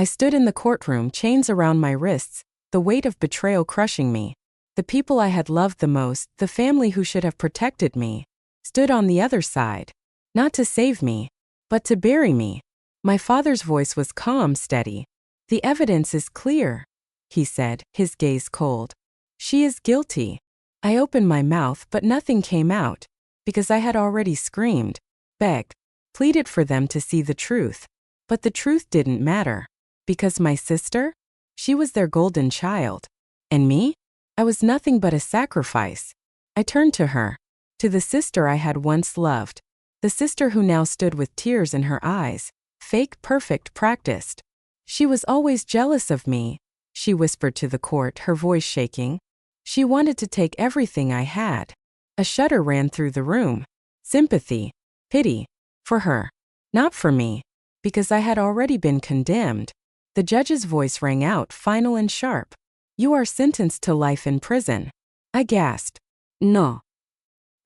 I stood in the courtroom, chains around my wrists, the weight of betrayal crushing me. The people I had loved the most, the family who should have protected me, stood on the other side. Not to save me, but to bury me. My father's voice was calm, steady. "The evidence is clear," he said, his gaze cold. "She is guilty." I opened my mouth, but nothing came out, because I had already screamed, begged, pleaded for them to see the truth. But the truth didn't matter. Because my sister? She was their golden child. And me? I was nothing but a sacrifice. I turned to her. To the sister I had once loved. The sister who now stood with tears in her eyes. Fake, perfect, practiced. "She was always jealous of me," she whispered to the court, her voice shaking. "She wanted to take everything I had." A shudder ran through the room. Sympathy. Pity. For her. Not for me. Because I had already been condemned. The judge's voice rang out, final and sharp. "You are sentenced to life in prison." I gasped. "No."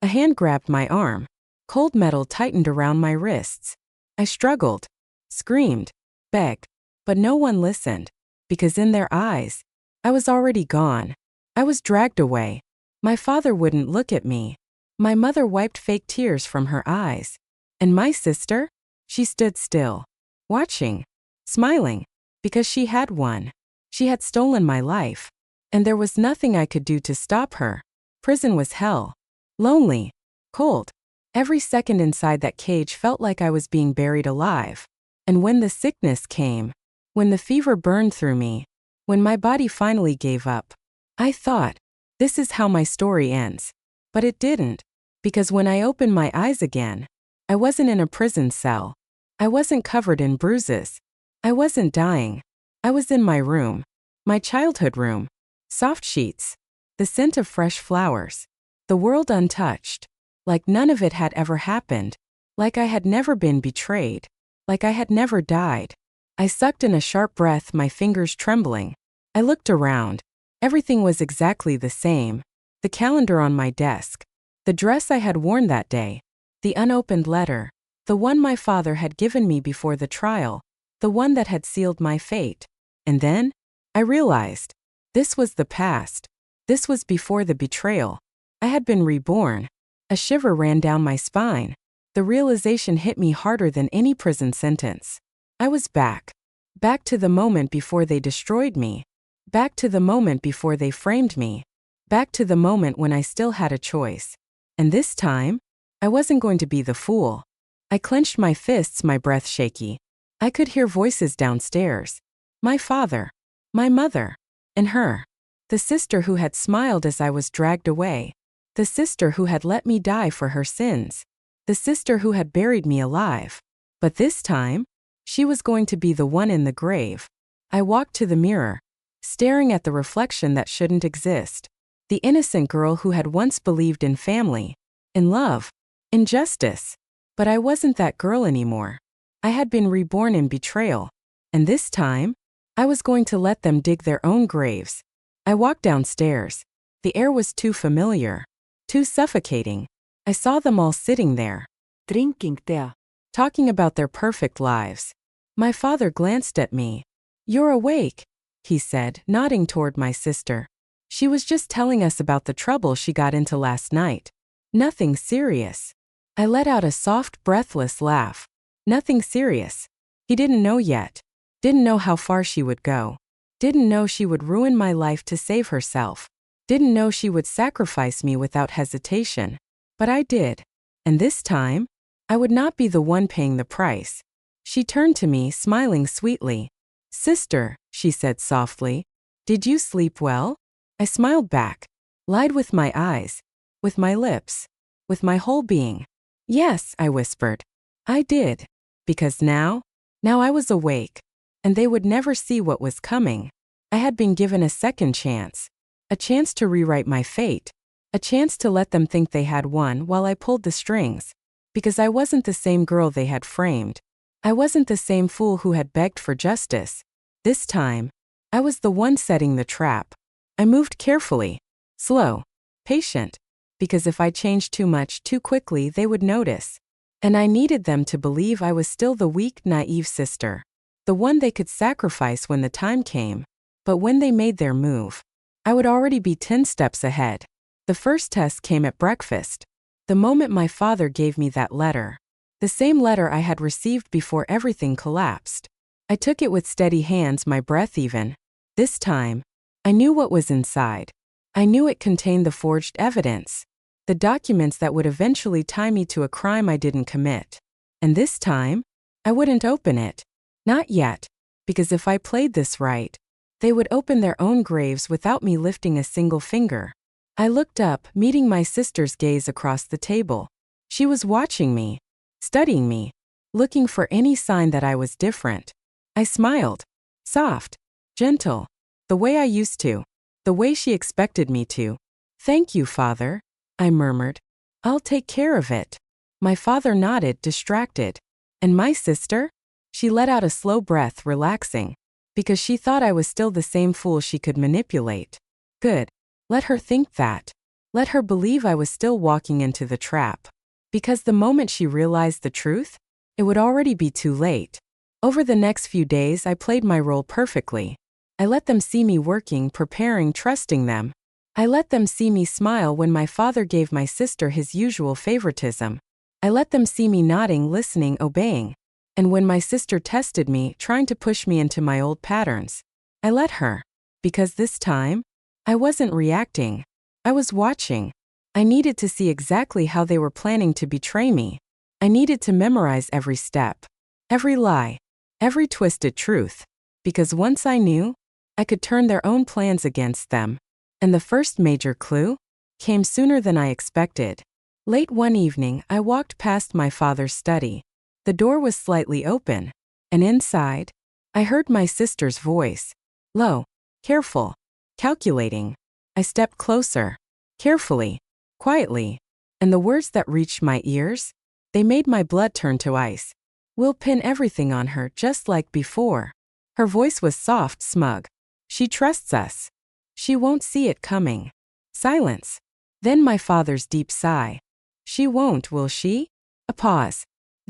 A hand grabbed my arm. Cold metal tightened around my wrists. I struggled. Screamed. Begged. But no one listened. Because in their eyes, I was already gone. I was dragged away. My father wouldn't look at me. My mother wiped fake tears from her eyes. And my sister? She stood still. Watching. Smiling. Because she had won. She had stolen my life. And there was nothing I could do to stop her. Prison was hell. Lonely. Cold. Every second inside that cage felt like I was being buried alive. And when the sickness came, when the fever burned through me, when my body finally gave up, I thought, this is how my story ends. But it didn't. Because when I opened my eyes again, I wasn't in a prison cell. I wasn't covered in bruises. I wasn't dying. I was in my room. My childhood room. Soft sheets. The scent of fresh flowers. The world untouched. Like none of it had ever happened. Like I had never been betrayed. Like I had never died. I sucked in a sharp breath, my fingers trembling. I looked around. Everything was exactly the same. The calendar on my desk. The dress I had worn that day. The unopened letter. The one my father had given me before the trial. The one that had sealed my fate. And then, I realized. This was the past. This was before the betrayal. I had been reborn. A shiver ran down my spine. The realization hit me harder than any prison sentence. I was back. Back to the moment before they destroyed me. Back to the moment before they framed me. Back to the moment when I still had a choice. And this time, I wasn't going to be the fool. I clenched my fists, my breath shaky. I could hear voices downstairs. My father. My mother. And her. The sister who had smiled as I was dragged away. The sister who had let me die for her sins. The sister who had buried me alive. But this time, she was going to be the one in the grave. I walked to the mirror, staring at the reflection that shouldn't exist. The innocent girl who had once believed in family, in love, in justice. But I wasn't that girl anymore. I had been reborn in betrayal. And this time, I was going to let them dig their own graves. I walked downstairs. The air was too familiar. Too suffocating. I saw them all sitting there. Drinking tea. Talking about their perfect lives. My father glanced at me. "You're awake," he said, nodding toward my sister. "She was just telling us about the trouble she got into last night. Nothing serious." I let out a soft, breathless laugh. Nothing serious. He didn't know yet. Didn't know how far she would go. Didn't know she would ruin my life to save herself. Didn't know she would sacrifice me without hesitation. But I did. And this time, I would not be the one paying the price. She turned to me, smiling sweetly. "Sister," she said softly, "did you sleep well?" I smiled back. Lied with my eyes. With my lips. With my whole being. "Yes," I whispered. "I did." Because now I was awake. And they would never see what was coming. I had been given a second chance. A chance to rewrite my fate. A chance to let them think they had won while I pulled the strings. Because I wasn't the same girl they had framed. I wasn't the same fool who had begged for justice. This time, I was the one setting the trap. I moved carefully. Slow. Patient. Because if I changed too much too quickly, they would notice. And I needed them to believe I was still the weak, naive sister. the one they could sacrifice when the time came. But when they made their move, I would already be 10 steps ahead. The first test came at breakfast. The moment my father gave me that letter. The same letter I had received before everything collapsed. I took it with steady hands, my breath even. This time, I knew what was inside. I knew it contained the forged evidence. The documents that would eventually tie me to a crime I didn't commit. And this time, I wouldn't open it. Not yet, because if I played this right, they would open their own graves without me lifting a single finger. I looked up, meeting my sister's gaze across the table. She was watching me, studying me, looking for any sign that I was different. I smiled. Soft, gentle, the way I used to, the way she expected me to. "Thank you, Father," I murmured. "I'll take care of it." My father nodded, distracted. "And my sister?" She let out a slow breath, relaxing, because she thought I was still the same fool she could manipulate. Good. Let her think that. Let her believe I was still walking into the trap. Because the moment she realized the truth, it would already be too late. Over the next few days, I played my role perfectly. I let them see me working, preparing, trusting them. I let them see me smile when my father gave my sister his usual favoritism. I let them see me nodding, listening, obeying. And when my sister tested me, trying to push me into my old patterns, I let her. Because this time, I wasn't reacting. I was watching. I needed to see exactly how they were planning to betray me. I needed to memorize every step, every lie, every twisted truth. Because once I knew, I could turn their own plans against them. And the first major clue came sooner than I expected. Late one evening, I walked past my father's study. The door was slightly open, and inside, I heard my sister's voice. Low, careful, calculating. I stepped closer, carefully, quietly, and the words that reached my ears, they made my blood turn to ice. "We'll pin everything on her just like before." Her voice was soft, smug. "She trusts us. She won't see it coming." Silence. Then my father's deep sigh. "She won't, will she?" A pause.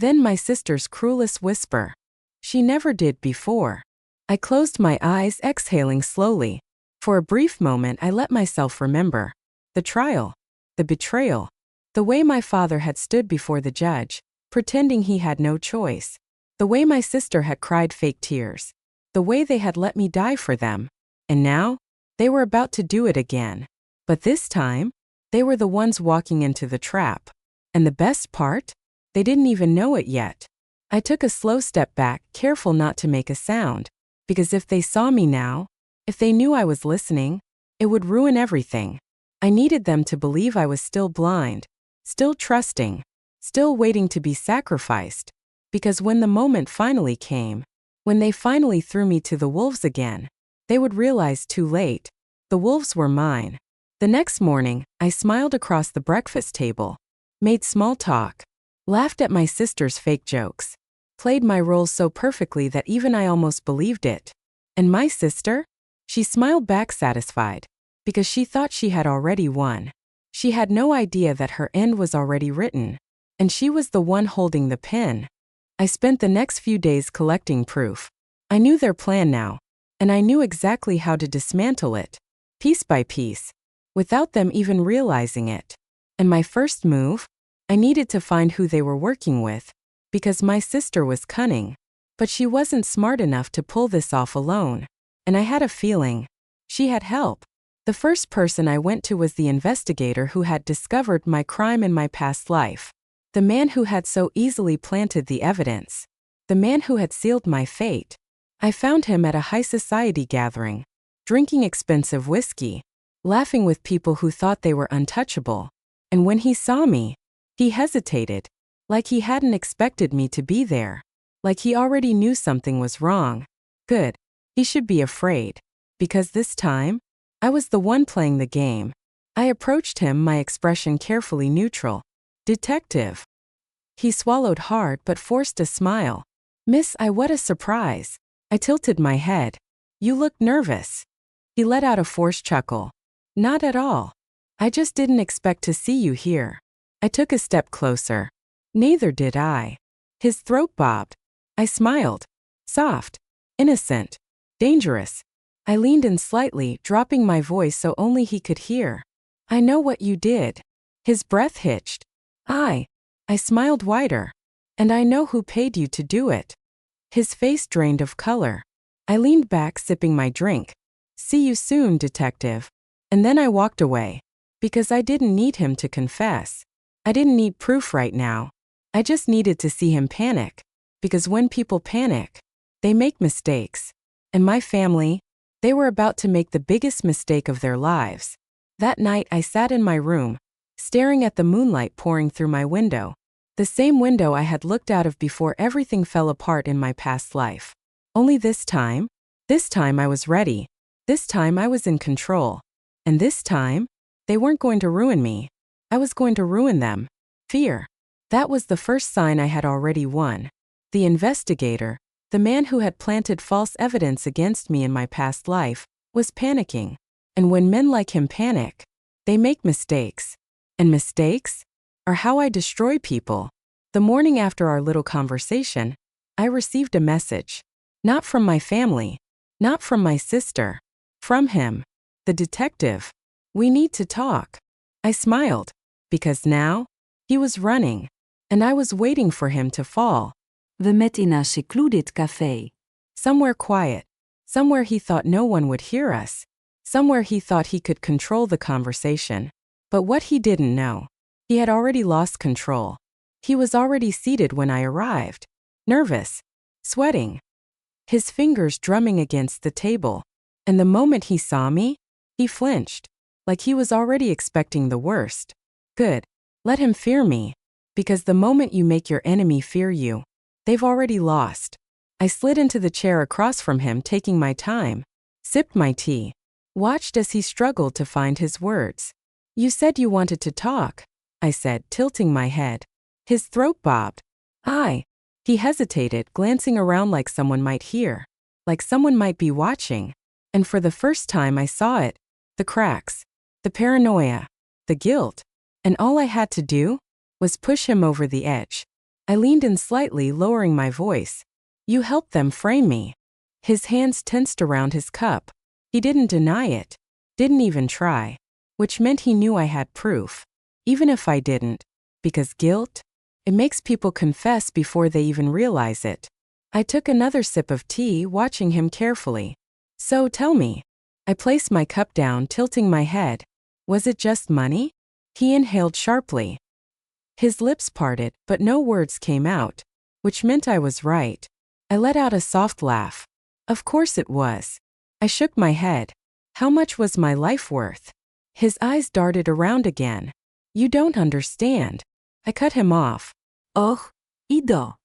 Then my sister's cruelest whisper. "She never did before." I closed my eyes, exhaling slowly. For a brief moment, I let myself remember. The trial. The betrayal. The way my father had stood before the judge, pretending he had no choice. The way my sister had cried fake tears. The way they had let me die for them. And now, they were about to do it again. But this time, they were the ones walking into the trap. And the best part? They didn't even know it yet. I took a slow step back, careful not to make a sound. Because if they saw me now, if they knew I was listening, it would ruin everything. I needed them to believe I was still blind, still trusting, still waiting to be sacrificed. Because when the moment finally came, when they finally threw me to the wolves again, they would realize too late. The wolves were mine. The next morning, I smiled across the breakfast table, made small talk, laughed at my sister's fake jokes, played my role so perfectly that even I almost believed it. And my sister? She smiled back satisfied, because she thought she had already won. She had no idea that her end was already written, and she was the one holding the pen. I spent the next few days collecting proof. I knew their plan now, and I knew exactly how to dismantle it, piece by piece, without them even realizing it. And my first move? I needed to find who they were working with, because my sister was cunning, but she wasn't smart enough to pull this off alone. And I had a feeling she had help. The first person I went to was the investigator who had discovered my crime in my past life. The man who had so easily planted the evidence. The man who had sealed my fate. I found him at a high society gathering, drinking expensive whiskey, laughing with people who thought they were untouchable. And when he saw me, he hesitated, like he hadn't expected me to be there, like he already knew something was wrong. Good. He should be afraid, because this time, I was the one playing the game. I approached him, my expression carefully neutral. "Detective." He swallowed hard but forced a smile. "Miss, what a surprise." I tilted my head. "You look nervous." He let out a forced chuckle. "Not at all. I just didn't expect to see you here." I took a step closer. "Neither did I." His throat bobbed. I smiled. Soft, Innocent. Dangerous. I leaned in slightly, dropping my voice so only he could hear. I know what you did. His breath hitched. I smiled wider. And I know who paid you to do it. His face drained of color. I leaned back, sipping my drink. See you soon, detective. And then I walked away. Because I didn't need him to confess. I didn't need proof right now. I just needed to see him panic. Because when people panic, they make mistakes. And my family, they were about to make the biggest mistake of their lives. That night I sat in my room, staring at the moonlight pouring through my window. The same window I had looked out of before everything fell apart in my past life. Only this time I was ready. This time I was in control. And this time, they weren't going to ruin me. I was going to ruin them. Fear. That was the first sign I had already won. The investigator, the man who had planted false evidence against me in my past life, was panicking. And when men like him panic, they make mistakes. And mistakes are how I destroy people. The morning after our little conversation, I received a message. Not from my family. Not from my sister. From him. The detective. We need to talk. I smiled. Because now, he was running. And I was waiting for him to fall. We met in een secluded café. Somewhere quiet. Somewhere he thought no one would hear us. Somewhere he thought he could control the conversation. But what he didn't know, he had already lost control. He was already seated when I arrived. Nervous. Sweating. His fingers drumming against the table. And the moment he saw me, he flinched. Like he was already expecting the worst. Good. Let him fear me. Because the moment you make your enemy fear you, they've already lost. I slid into the chair across from him, taking my time. Sipped my tea. Watched as he struggled to find his words. You said you wanted to talk, I said, tilting my head. His throat bobbed. He hesitated, glancing around like someone might hear. Like someone might be watching. And for the first time I saw it. The cracks. The paranoia. The guilt. And all I had to do was push him over the edge. I leaned in slightly, lowering my voice. You helped them frame me. His hands tensed around his cup. He didn't deny it. Didn't even try. Which meant he knew I had proof. Even if I didn't. Because guilt? It makes people confess before they even realize it. I took another sip of tea, watching him carefully. So tell me. I placed my cup down, tilting my head. Was it just money? He inhaled sharply. His lips parted, but no words came out. Which meant I was right. I let out a soft laugh. Of course it was. I shook my head. How much was my life worth? His eyes darted around again. You don't understand. I cut him off. Och, Ido.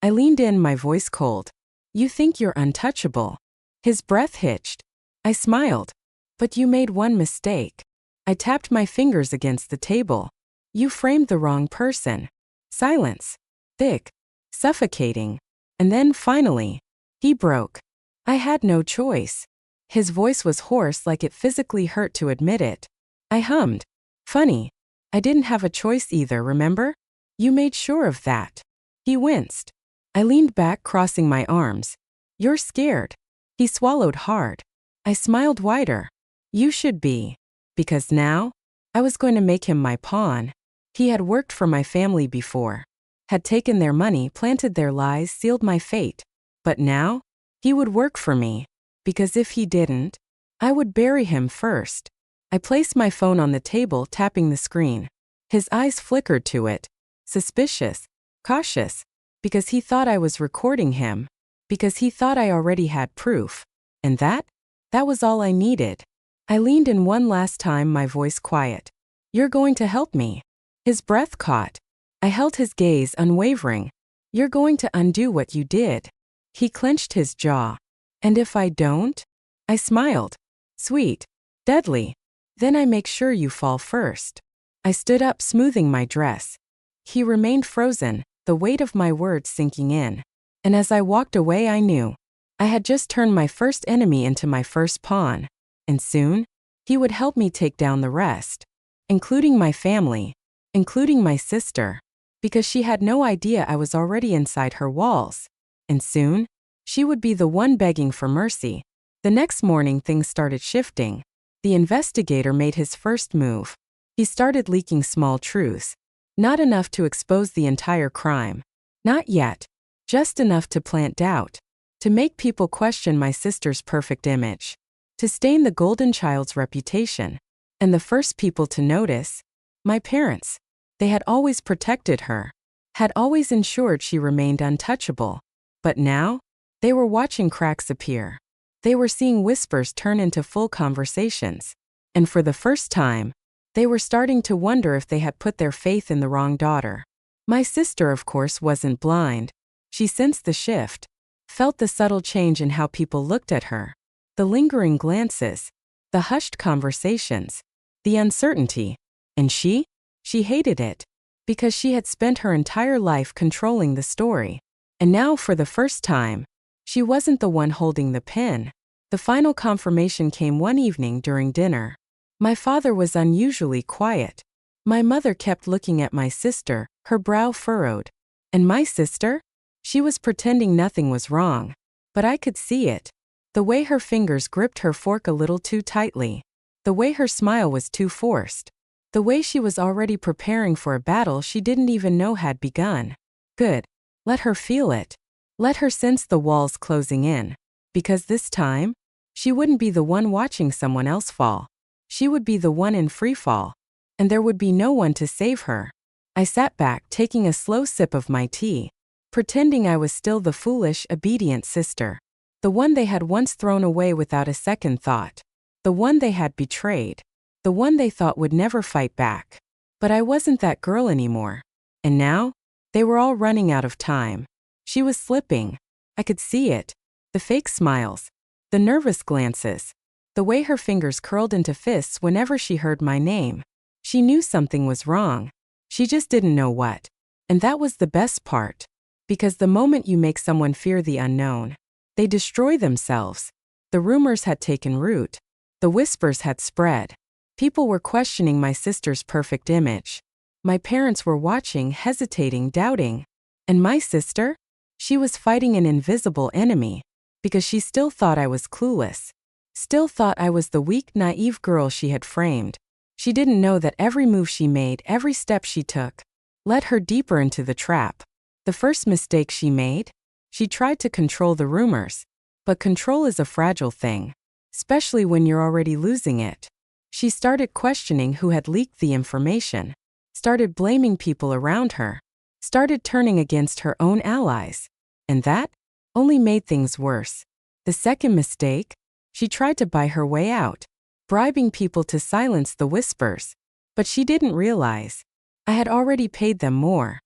I leaned in, my voice cold. You think you're untouchable. His breath hitched. I smiled. But you made one mistake. I tapped my fingers against the table. You framed the wrong person. Silence. Thick. Suffocating. And then finally, he broke. I had no choice. His voice was hoarse, like it physically hurt to admit it. I hummed. Funny. I didn't have a choice either, remember? You made sure of that. He winced. I leaned back, crossing my arms. You're scared. He swallowed hard. I smiled wider. You should be. Because now, I was going to make him my pawn. He had worked for my family before. Had taken their money, planted their lies, sealed my fate. But now, he would work for me. Because if he didn't, I would bury him first. I placed my phone on the table, tapping the screen. His eyes flickered to it. Suspicious. Cautious. Because he thought I was recording him. Because he thought I already had proof. And that was all I needed. I leaned in one last time, my voice quiet. You're going to help me. His breath caught. I held his gaze, unwavering. You're going to undo what you did. He clenched his jaw. And if I don't? I smiled. Sweet. Deadly. Then I make sure you fall first. I stood up, smoothing my dress. He remained frozen, the weight of my words sinking in. And as I walked away, I knew. I had just turned my first enemy into my first pawn. And soon, he would help me take down the rest. Including my family. Including my sister. Because she had no idea I was already inside her walls. And soon, She would be the one begging for mercy. The next morning things started shifting. The investigator made his first move. He started leaking small truths. Not enough to expose the entire crime. Not yet. Just enough to plant doubt. To make people question my sister's perfect image. To stain the golden child's reputation. And the first people to notice? My parents. They had always protected her. Had always ensured she remained untouchable. But now? They were watching cracks appear. They were seeing whispers turn into full conversations. And for the first time, they were starting to wonder if they had put their faith in the wrong daughter. My sister, of course, wasn't blind. She sensed the shift, felt the subtle change in how people looked at her, the lingering glances, the hushed conversations, the uncertainty. And she hated it, because she had spent her entire life controlling the story. And now, for the first time, she wasn't the one holding the pen. The final confirmation came one evening during dinner. My father was unusually quiet. My mother kept looking at my sister, her brow furrowed. And my sister? She was pretending nothing was wrong. But I could see it. The way her fingers gripped her fork a little too tightly. The way her smile was too forced. The way she was already preparing for a battle she didn't even know had begun. Good. Let her feel it. Let her sense the walls closing in. Because this time, she wouldn't be the one watching someone else fall. She would be the one in free fall. And there would be no one to save her. I sat back, taking a slow sip of my tea, pretending I was still the foolish, obedient sister. The one they had once thrown away without a second thought. The one they had betrayed. The one they thought would never fight back. But I wasn't that girl anymore. And now? They were all running out of time. She was slipping. I could see it. The fake smiles. The nervous glances. The way her fingers curled into fists whenever she heard my name. She knew something was wrong. She just didn't know what. And that was the best part. Because the moment you make someone fear the unknown, they destroy themselves. The rumors had taken root. The whispers had spread. People were questioning my sister's perfect image. My parents were watching, hesitating, doubting. And my sister? She was fighting an invisible enemy. Because she still thought I was clueless. Still thought I was the weak, naive girl she had framed. She didn't know that every move she made, every step she took, led her deeper into the trap. The first mistake she made? She tried to control the rumors. But control is a fragile thing. Especially when you're already losing it. She started questioning who had leaked the information. Started blaming people around her. Started turning against her own allies. And that only made things worse. The second mistake? She tried to buy her way out, bribing people to silence the whispers. But she didn't realize. I had already paid them more.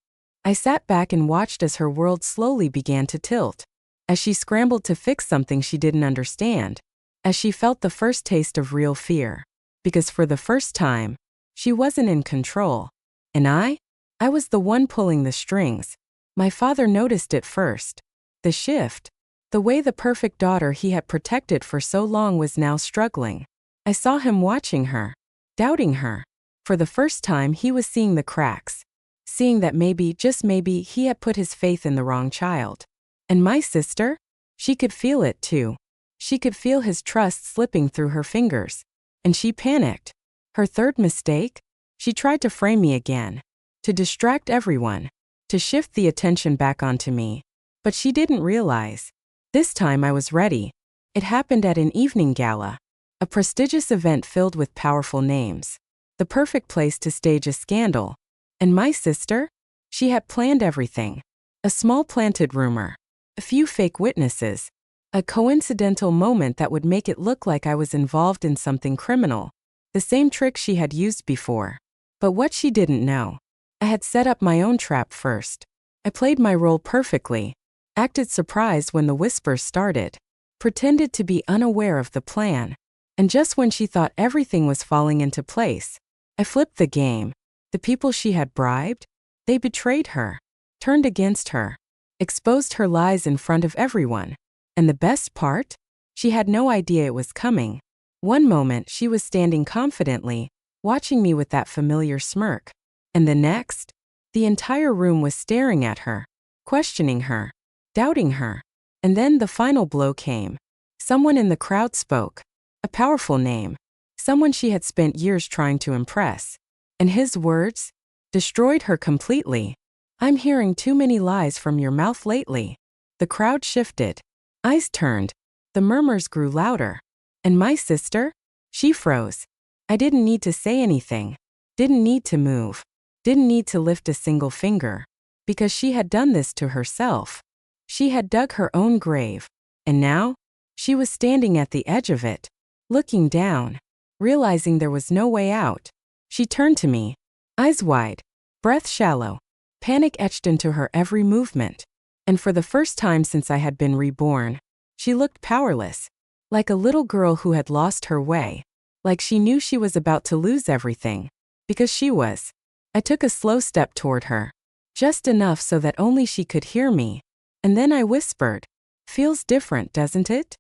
I sat back and watched as her world slowly began to tilt. As she scrambled to fix something she didn't understand. As she felt the first taste of real fear. Because for the first time, she wasn't in control. And I was the one pulling the strings. My father noticed it first. The shift. The way the perfect daughter he had protected for so long was now struggling. I saw him watching her. Doubting her. For the first time he was seeing the cracks. Seeing that maybe, just maybe, he had put his faith in the wrong child. And my sister? She could feel it too. She could feel his trust slipping through her fingers. And she panicked. Her third mistake? She tried to frame me again. To distract everyone. To shift the attention back onto me. But she didn't realize. This time I was ready. It happened at an evening gala. A prestigious event filled with powerful names. The perfect place to stage a scandal. And my sister? She had planned everything. A small planted rumor. A few fake witnesses. A coincidental moment that would make it look like I was involved in something criminal. The same trick she had used before. But what she didn't know. I had set up my own trap first. I played my role perfectly. Acted surprised when the whispers started. Pretended to be unaware of the plan. And just when she thought everything was falling into place, I flipped the game. The people she had bribed? They betrayed her. Turned against her. Exposed her lies in front of everyone. And the best part? She had no idea it was coming. One moment she was standing confidently, watching me with that familiar smirk. And the next? The entire room was staring at her. Questioning her. Doubting her. And then the final blow came. Someone in the crowd spoke. A powerful name. Someone she had spent years trying to impress. And his words destroyed her completely. "I'm hearing too many lies from your mouth lately." The crowd shifted. Eyes turned. The murmurs grew louder. And my sister? She froze. I didn't need to say anything. Didn't need to move. Didn't need to lift a single finger. Because she had done this to herself. She had dug her own grave. And now? She was standing at the edge of it. Looking down. Realizing there was no way out. She turned to me. Eyes wide. Breath shallow. Panic etched into her every movement. And for the first time since I had been reborn, she looked powerless. Like a little girl who had lost her way. Like she knew she was about to lose everything. Because she was. I took a slow step toward her. Just enough so that only she could hear me. And then I whispered. "Feels different, doesn't it?"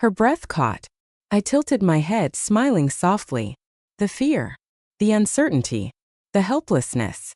Her breath caught. I tilted my head, smiling softly. The fear. The uncertainty. The helplessness.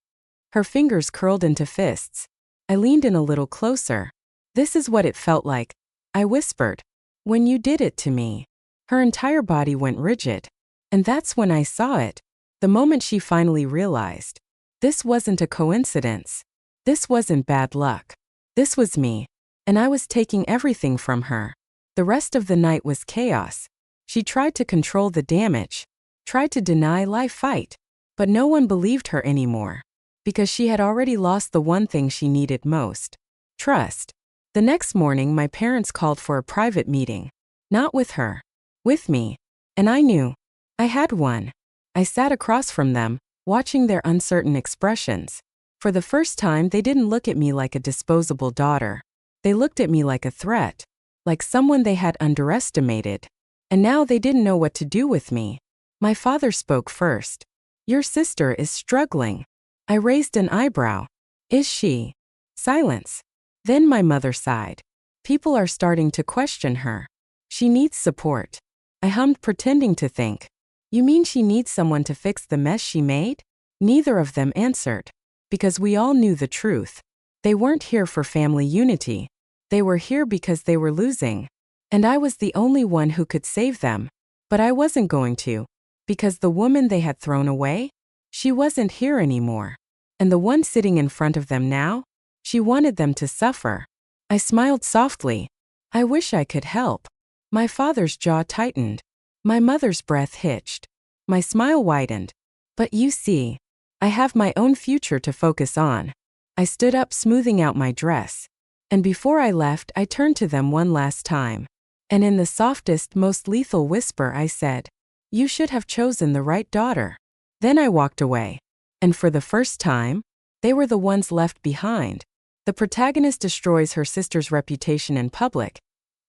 Her fingers curled into fists. I leaned in a little closer. "This is what it felt like," I whispered. "When you did it to me." Her entire body went rigid. And that's when I saw it. The moment she finally realized. This wasn't a coincidence. This wasn't bad luck. This was me. And I was taking everything from her. The rest of the night was chaos. She tried to control the damage. Tried to deny life fight. But no one believed her anymore. Because she had already lost the one thing she needed most. Trust. The next morning my parents called for a private meeting. Not with her. With me. And I knew. I had one. I sat across from them, watching their uncertain expressions. For the first time they didn't look at me like a disposable daughter. They looked at me like a threat. Like someone they had underestimated. And now they didn't know what to do with me. My father spoke first. "Your sister is struggling." I raised an eyebrow. "Is she?" Silence. Then my mother sighed. "People are starting to question her. She needs support." I hummed, pretending to think. "You mean she needs someone to fix the mess she made?" Neither of them answered. Because we all knew the truth. They weren't here for family unity. They were here because they were losing. And I was the only one who could save them. But I wasn't going to. Because the woman they had thrown away? She wasn't here anymore. And the one sitting in front of them now? She wanted them to suffer. I smiled softly. I wish I could help. My father's jaw tightened. My mother's breath hitched. My smile widened. But you see, I have my own future to focus on. I stood up, smoothing out my dress. And before I left, I turned to them one last time. And in the softest, most lethal whisper I said, "You should have chosen the right daughter." Then I walked away. And for the first time, they were the ones left behind. The protagonist destroys her sister's reputation in public.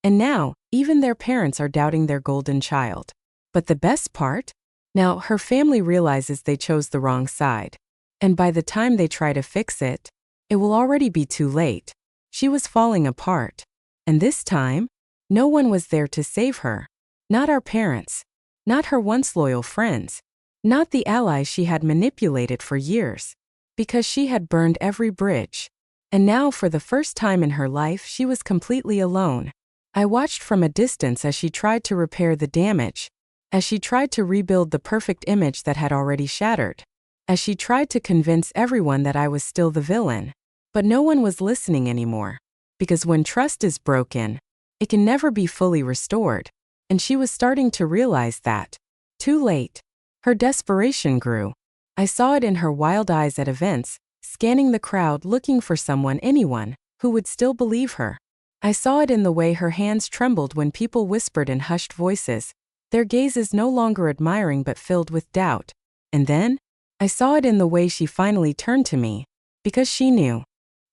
And now, even their parents are doubting their golden child. But the best part? Now, her family realizes they chose the wrong side. And by the time they try to fix it, it will already be too late. She was falling apart. And this time, no one was there to save her. Not our parents. Not her once loyal friends. Not the allies she had manipulated for years. Because she had burned every bridge. And now, for the first time in her life, she was completely alone. I watched from a distance as she tried to repair the damage. As she tried to rebuild the perfect image that had already shattered. As she tried to convince everyone that I was still the villain. But no one was listening anymore. Because when trust is broken, it can never be fully restored. And she was starting to realize that. Too late. Her desperation grew. I saw it in her wild eyes at events, scanning the crowd looking for someone, anyone, who would still believe her. I saw it in the way her hands trembled when people whispered in hushed voices, their gazes no longer admiring but filled with doubt. And then, I saw it in the way she finally turned to me. Because she knew.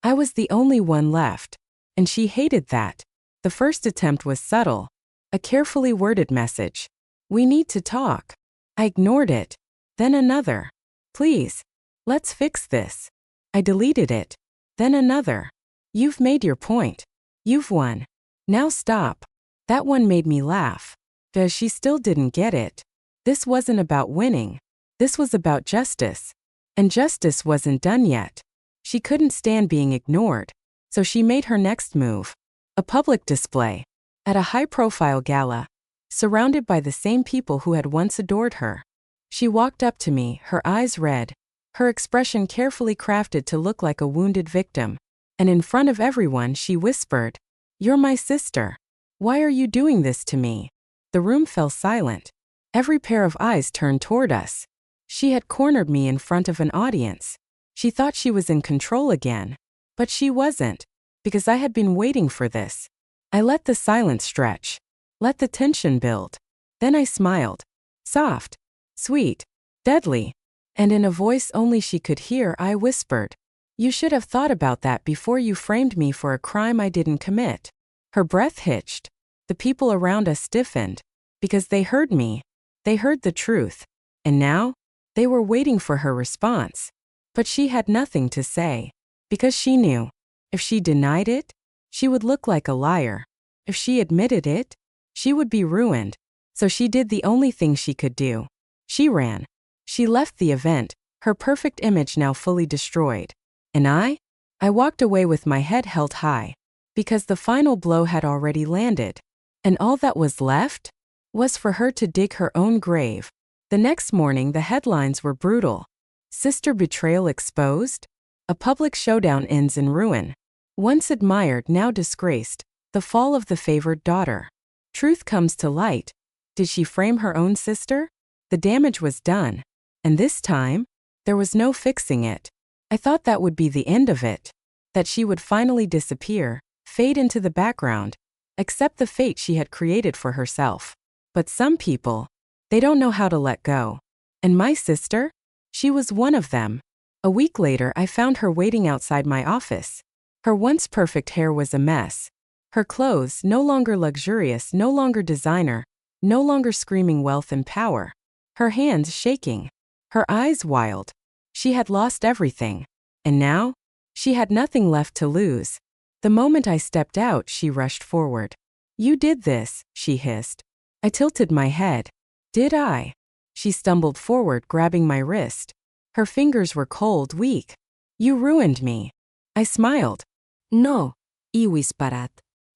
I was the only one left. And she hated that. The first attempt was subtle. A carefully worded message. "We need to talk." I ignored it. Then another. "Please. Let's fix this." I deleted it. Then another. "You've made your point. You've won. Now stop." That one made me laugh. Because she still didn't get it. This wasn't about winning. This was about justice. And justice wasn't done yet. She couldn't stand being ignored. So she made her next move. A public display. At a high-profile gala. Surrounded by the same people who had once adored her. She walked up to me, her eyes red, her expression carefully crafted to look like a wounded victim. And in front of everyone she whispered, "You're my sister. Why are you doing this to me?" The room fell silent. Every pair of eyes turned toward us. She had cornered me in front of an audience. She thought she was in control again. But she wasn't, because I had been waiting for this. I let the silence stretch. Let the tension build. Then I smiled. Soft, sweet, deadly. And in a voice only she could hear, I whispered, "You should have thought about that before you framed me for a crime I didn't commit." Her breath hitched. The people around us stiffened. Because they heard me. They heard the truth. And now, they were waiting for her response. But she had nothing to say. Because she knew. If she denied it, she would look like a liar. If she admitted it, she would be ruined. So she did the only thing she could do. She ran. She left the event, her perfect image now fully destroyed. And I walked away with my head held high. Because the final blow had already landed. And all that was left was for her to dig her own grave. The next morning the headlines were brutal. Sister betrayal exposed? A public showdown ends in ruin. Once admired, now disgraced. The fall of the favored daughter. Truth comes to light. Did she frame her own sister? The damage was done. And this time, there was no fixing it. I thought that would be the end of it. That she would finally disappear, fade into the background, accept the fate she had created for herself. But some people, they don't know how to let go. And my sister? She was one of them. A week later I found her waiting outside my office. Her once perfect hair was a mess. Her clothes no longer luxurious, no longer designer, no longer screaming wealth and power. Her hands shaking. Her eyes wild. She had lost everything. And now, she had nothing left to lose. The moment I stepped out, she rushed forward. "You did this," she hissed. I tilted my head. "Did I?" She stumbled forward, grabbing my wrist. Her fingers were cold, weak. "You ruined me." I smiled. No, he whispered.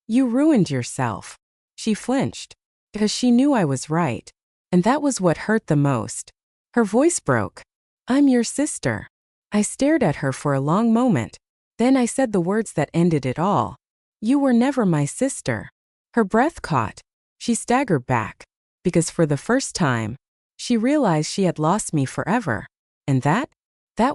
"You ruined yourself." She flinched. Because she knew I was right. And that was what hurt the most. Her voice broke. "I'm your sister." I stared at her for a long moment. Then I said the words that ended it all. "You were never my sister." Her breath caught. She staggered back. Because for the first time, she realized she had lost me forever. And that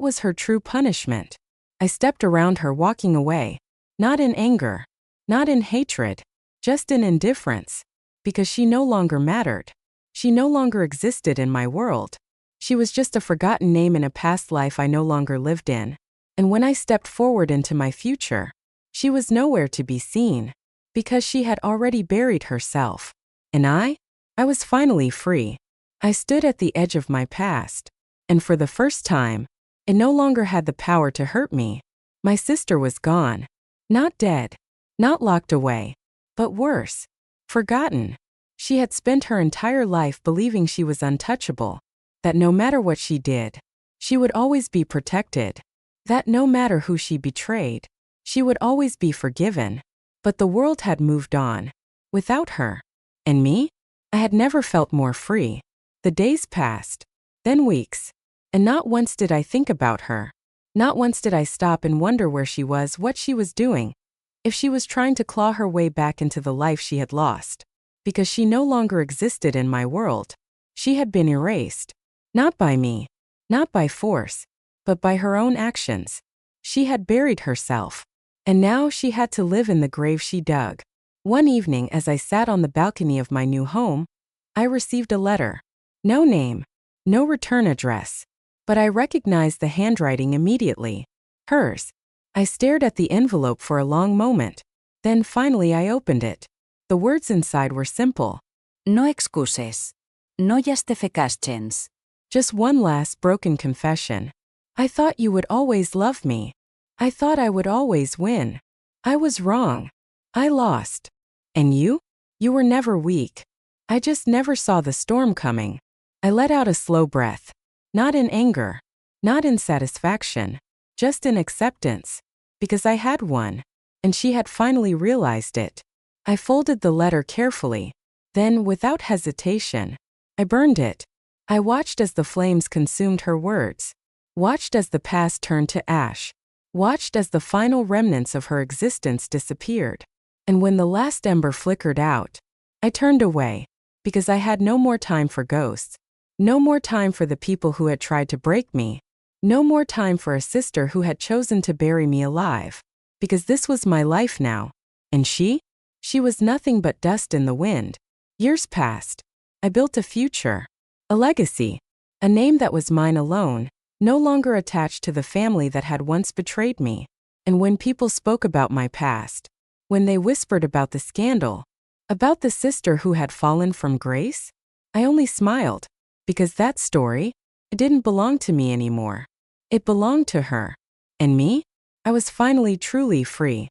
was her true punishment. I stepped around her, walking away. Not in anger. Not in hatred. Just in indifference. Because she no longer mattered. She no longer existed in my world. She was just a forgotten name in a past life I no longer lived in. And when I stepped forward into my future, she was nowhere to be seen. Because she had already buried herself. And I was finally free. I stood at the edge of my past. And for the first time, it no longer had the power to hurt me. My sister was gone. Not dead. Not locked away. But worse. Forgotten. She had spent her entire life believing she was untouchable. That no matter what she did, she would always be protected. That no matter who she betrayed, she would always be forgiven. But the world had moved on. Without her. And me? I had never felt more free. The days passed. Then weeks. And not once did I think about her. Not once did I stop and wonder where she was, what she was doing. If she was trying to claw her way back into the life she had lost. Because she no longer existed in my world. She had been erased. Not by me. Not by force. But by her own actions. She had buried herself. And now she had to live in the grave she dug. One evening, as I sat on the balcony of my new home, I received a letter. No name. No return address. But I recognized the handwriting immediately. Hers. I stared at the envelope for a long moment. Then finally I opened it. The words inside were simple. No excuses. No justifications. Just one last broken confession. I thought you would always love me. I thought I would always win. I was wrong. I lost. And you? You were never weak. I just never saw the storm coming. I let out a slow breath. Not in anger. Not in satisfaction. Just in acceptance. Because I had won. and she had finally realized it. I folded the letter carefully. Then, without hesitation, I burned it. I watched as the flames consumed her words, watched as the past turned to ash, watched as the final remnants of her existence disappeared. And when the last ember flickered out, I turned away, because I had no more time for ghosts, no more time for the people who had tried to break me, no more time for a sister who had chosen to bury me alive, because this was my life now. And she? She was nothing but dust in the wind. Years passed. I built a future, a legacy, a name that was mine alone, no longer attached to the family that had once betrayed me. And when people spoke about my past, when they whispered about the scandal, about the sister who had fallen from grace, I only smiled, because that story, it didn't belong to me anymore. It belonged to her. And me? I was finally truly free.